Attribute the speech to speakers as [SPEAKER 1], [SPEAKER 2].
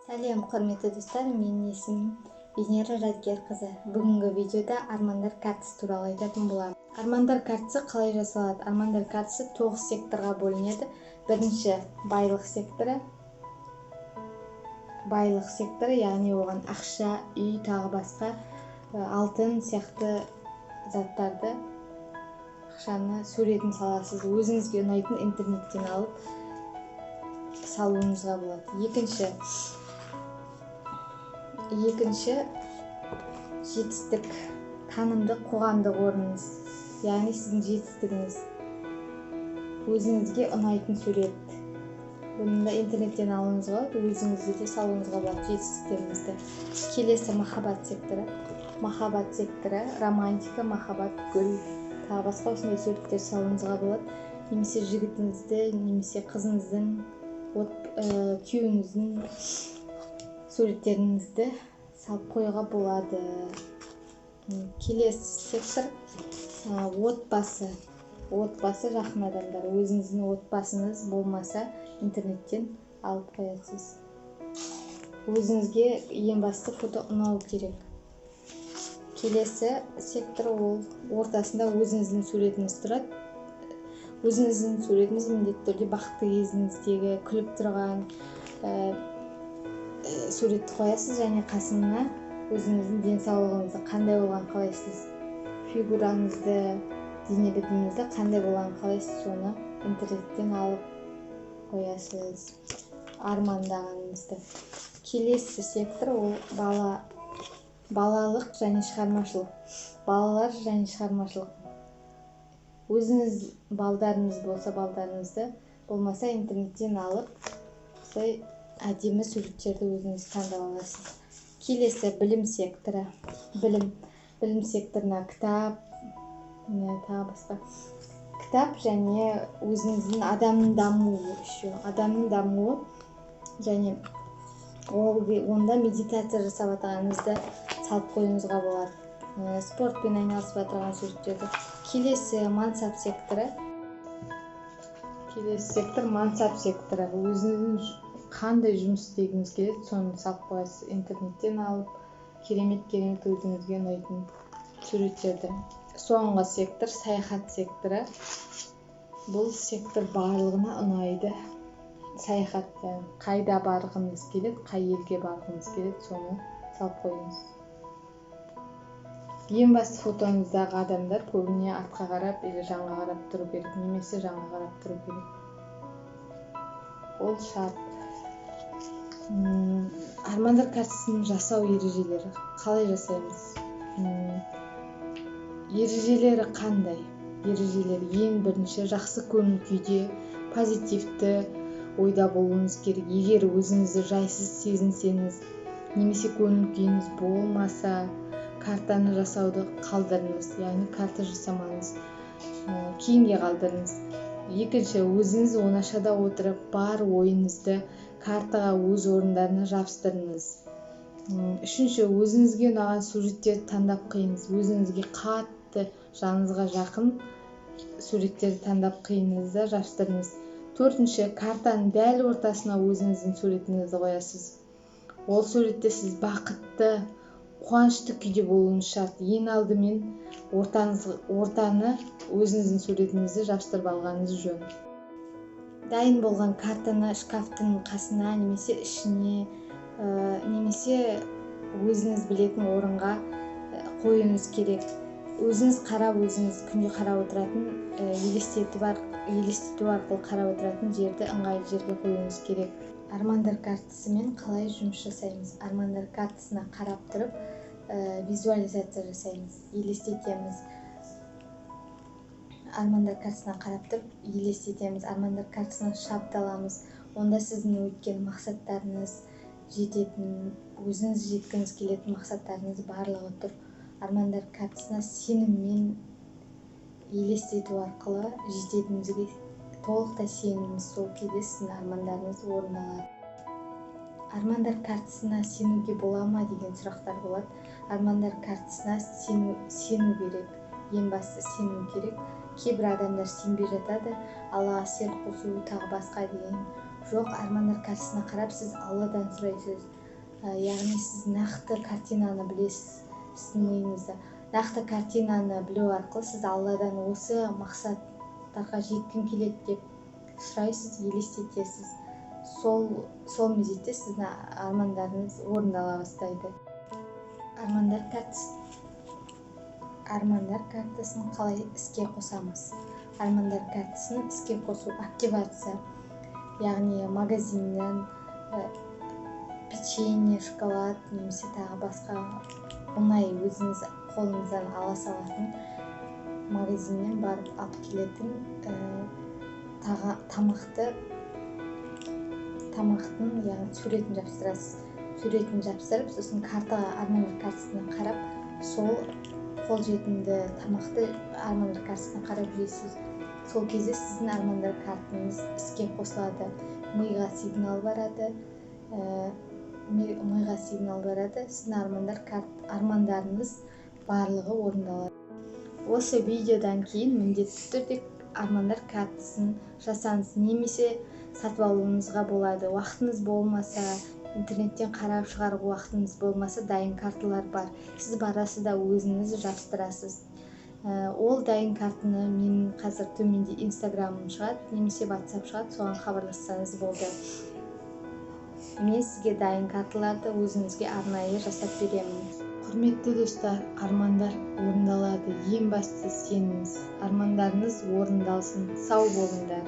[SPEAKER 1] Сәлем, құрметті достар, менің есімім Венера Радгер қызы. Бүгінгі видеода армандар картасы туралы айтатын боламын. Армандар картасы қалай жасалады? Армандар картасы 9 секторға бөлінеді. Бірінші байлық секторы, яғни оған ақша, үй, тағы басқа алтын сияқты заттарды, ақшаны суретін саласыз. Өзіңізге ұнайтын интернеттен алып салуыңызға болады. Екінші жетістік, танымдық қоғамдық орныңыз, яғни сіздің жетістігіңіз, өзіңізге ұнайтын сурет. Бұны да интернеттен алуыңызға болады, өзіңізде де салуыңызға болады жетістіктеріңізді. Келесі махаббат секторы, романтика, махаббат, гүл, тағы басқа осындай суреттер салуыңызға болады. Немесе жігітіңізді, немесе қызыңыздың, күйеуіңіздің суреттеріңізді салып қоюға болады. Келесі сектор отбасы, жақын адамдар. Өзіңіздің отбасыңыз болмаса, интернеттен алып қоясыз. Өзіңізге ең басты фото ұнау керек. Келесі сектор ол ортасында өзіңіздің суретіңіз тұрады. Өзіңіздің суретіңіз міндетті түрде бақытты кезіңіздегі күліп тұрған суретті қоясыз, және қасына өзіңіздің денсаулығыңызды қандай болғанын қалайсыз, фигураңызды, дене бітіміңізді қандай болғанын қалайсыз, соны интернеттен алып қоясыз, армандағаныңызды. Келесі сектор ол балалық және шығармашылық. Балалар және шығармашылық. Өзіңіз балдарыңыз болса, балдарыңызды, болмаса интернеттен алып, осылай әдемі суреттерді өзіңіз таңдап аласыз. Келесі білім секторы. Білім секторына кітап, тағы басқа. Кітап және өзіңіздің адамның дамуы, және онда медитация жасап жатқаныңызды салып қоюыңызға болады. Спортпен айналысып жатқан суреттерді. Келесі мансап секторы. Мансап секторы. Өзіңіздің қандай жұмыс істегіңіз келеді, соны салып қоясыз. Интернеттен алып, керемет өзіңізге ұнайтын суреттерді. Соңғы сектор саяхат секторы. Бұл сектор барлығына ұнайды. Саяхат, қайда барғыңыз келеді, қай елге барғыңыз келеді, соны салып қойыңыз. Ең басты фотоңыздағы адамдар көбіне артқа қарап, жанға қарап тұру керек, немесе жанға қарап тұру керек. Ол шарт. Армандар картасының жасау ережелері. Қалай жасаймыз? Ережелері қандай? Ережелері ең бірінші жақсы көңіл күйде, позитивті ойда болуыңыз керек. Егер өзіңізді жайсыз сезінсеңіз, немесе көңіл күйіңіз болмаса, картаны жасауды қалдырыңыз, яғни карта жасамаңыз, кейінге қалдырыңыз. Екінші, өзіңіз оңашада отырып, бар ойыңызды картаға өз орындарына жабыстырыңыз. Үшінші, өзіңізге ұнаған суреттерді таңдап қойыңыз. Өзіңізге қатты, жаныңызға жақын суреттерді таңдап қойыңыз да жабыстырыңыз. Төртінші, картаның дәл ортасына өзіңіздің суретіңізді қоясыз. Ол суретте сіз бақытты, қуанышты күйде болуыңыз шарт. Ең алдымен ортаны өзіңіздің суретіңізді жабыстырып алғаныңыз жөн. Дайын болған картаны шкафтың қасына, немесе ішіне, немесе өзіңіз білетін орынға қоюыңыз керек. Өзіңіз күнде қарап отыратын, елестету арқылы қарап отыратын жерді ыңғайлы жерге қоюыңыз керек. Армандар картасымен қалай жұмыс жасаймыз? Армандар картасына қарап тұрып, визуализация жасаймыз, елестетеміз. Армандар картасына қарап тұрып, елестетеміз. Армандар картасына шапталамыз. Онда сіздің өткен мақсаттарыңыз өзіңіз жеткіңіз келетін мақсаттарыңыз барлығы тұр. Армандар картасына сеніммен елестету арқылы жететініңізге толықтай сеніміңіз, сол кезде сіздің армандарыңыз орындалады. Армандар картасына сенуге бола ма деген сұрақтар болады. Армандар картасына сену керек. Ең басты сену керек. Кейбір адамдар сенбей жатады, Аллаға серт қосу, тағы басқа деген жоқ, армандар картасына қарап сіз Алладан сұрайсыз. Яғни сіз нақты картинаны білесіз сіздің миыңызда. Нақты картинаны білу арқылы сіз Алладан осы мақсаттарға жеткім келеді деп сұрайсыз, елестетесіз. Сол мезетте сіздің армандарыңыз орындала бастайды. Армандар картасын қалай іске қосамыз? Армандар картасын іске қосу активация. Яғни магазиннен печенье, шоколад немесе тағы басқа оңай өзіңіз қолыңыздан ала салатын магазиннен барып алып келетін тамақтың яғни суретін жапсырасыз. Суретін жапсырып, сосын армандар картасына қарап, сол қолжетімді тамақты армандар картасына қарап жейсіз. Сол кезде сіздің армандар картаңыз іске қосылады. Миға сигнал барады. Сіздің армандарыңыз барлығы орындалады. Осы видеодан кейін міндетті түрде армандар картасын жасаңыз, немесе сатып алуыңызға болады. Уақытыңыз болмаса, интернеттен қарап шығаруға уақытыңыз болмаса, дайын карталар бар. Сіз барасыз да өзіңіз жапсырасыз. Ол дайын картаны менің қазір төменде инстаграмым шығады, немесе WhatsApp шығады, соған хабарлассаңыз болды. Мен сізге дайын карталарды өзіңізге арнайы жасап беремін. Құрметті достар, армандар орындалады. Ең бастысы сеніңіз. Армандарыңыз орындалсын. Сау болыңдар.